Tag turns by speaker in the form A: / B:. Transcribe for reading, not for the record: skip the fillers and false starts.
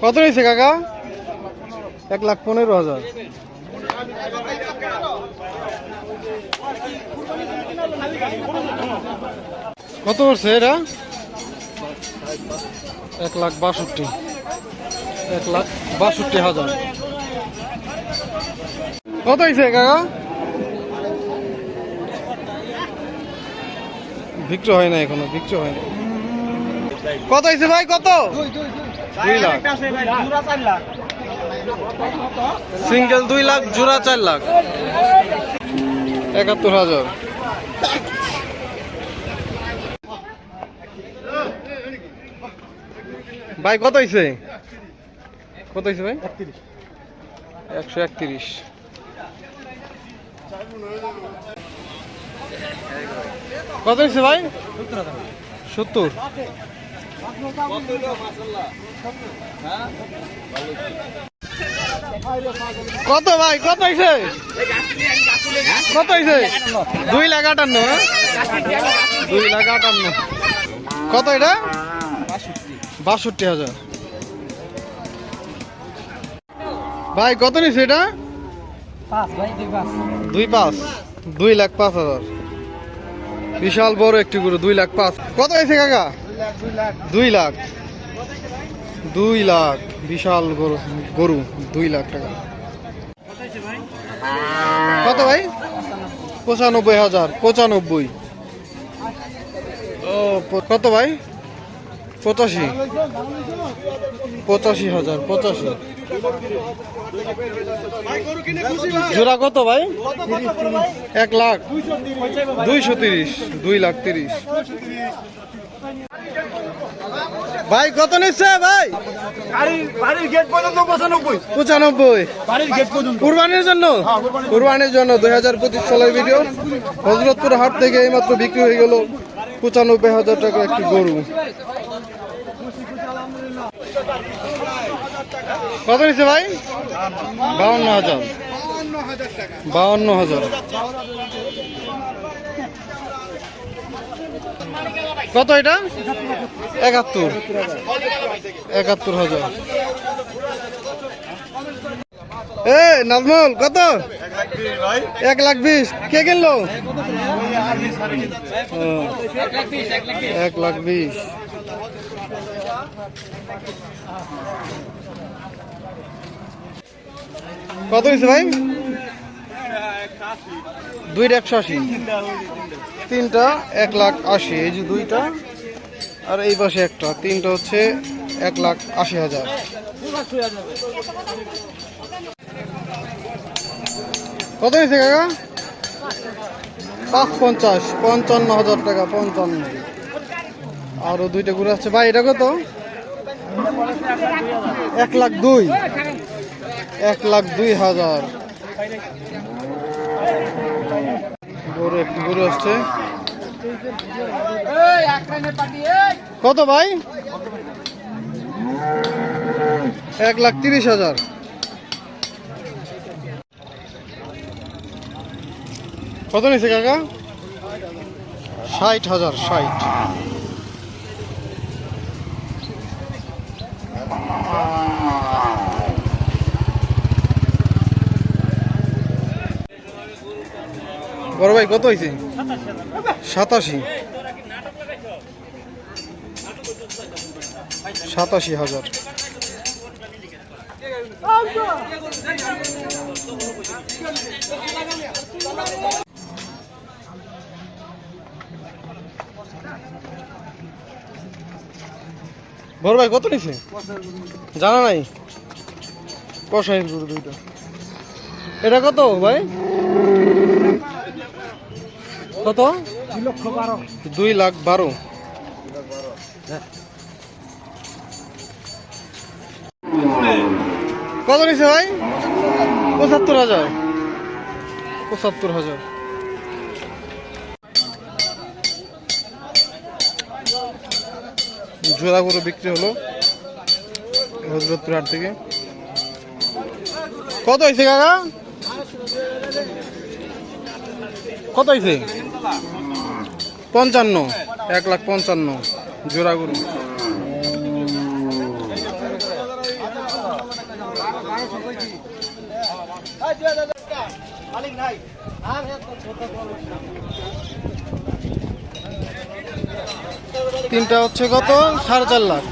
A: কত নিয়েছে কাকা? 1,15,000। কত করছে এটা? 1,62,000। 1,62,000। কত হয়েছে কাকা? বিক্রি হয় না এখনো, বিক্রি হয় না। কত হয়েছে ভাই? কত? 2 লাখ। সিঙ্গেল 2 লাখ, জোড়া 4 লাখ। 71,000। ভাই কত হয়েছে? কত হয়েছে ভাই? 131। কত হয়েছে ভাই? 70। কত ভাই? কত হয়েছে? কত হয়েছে? 2,58,000। 2,58,000। কত এটা? 62,000। ভাই কত নিচ্ছে এটা? 2,500। 2,05,000। বিশাল বড় একটি গরু, 2,05,000। কত হয়েছে কাকা? 2 লাখ। 2 লাখ। বিশাল গরু, গরু 2 লাখ টাকা। কত ভাই? 95,000। 95। ও কত ভাই? 85। 85,000। 85। জোড়া কত ভাই? 1,230,000। 2,30,000। ভাই কত নিচ্ছে ভাই?
B: বাড়ির গেট পর্যন্ত
A: 95।
B: বাড়ির গেট পর্যন্ত
A: কুরবানির জন্য? কুরবানির জন্য 2025 সালের ভিডিও। হযরতপুর হাট থেকে এইমাত্র বিক্রি হয়ে গেল 95,000 টাকা একটি গরু। কত নিচ্ছে ভাই? 52,000। 52,000। কত এটা? 71। 71,000। এ নাজমুল কত? 1,20,000। কে কিনলো? 1,20,000। কত হয়েছে ভাই? 2,81,000। তিনটা 1,80,000। এই যে দুইটা আর এই পাশে একটা, তিনটা হচ্ছে 1,80,000। কত হয়েছে কাকা? 550। 55,000 টাকা। 55। আরো দুইটা ঘুরে আসছে ভাই। এটা কত? 1,02,000। 1,02,000। গরু একটু গরু আসছে। কত ভাই? 1,30,000। কত নিচ্ছে কাকা? 60,000। 60। বড় ভাই কত হয়েছে? 87। 87,000। বড় ভাই কত নিছে? জানা নাই। কষাই গরু দুইটা। এটা কত ভাই? কত? 2,12,000। কত নিছে ভাই? 75,000। 75,000। জোড়া গরু বিক্রি হলো হযরতপুর হাট থেকে। কত হয়েছে কাকা? কত হয়েছে? 55। 1,55,000 জোড়া গরু। তিনটা হচ্ছে কত? 4.5 লাখ।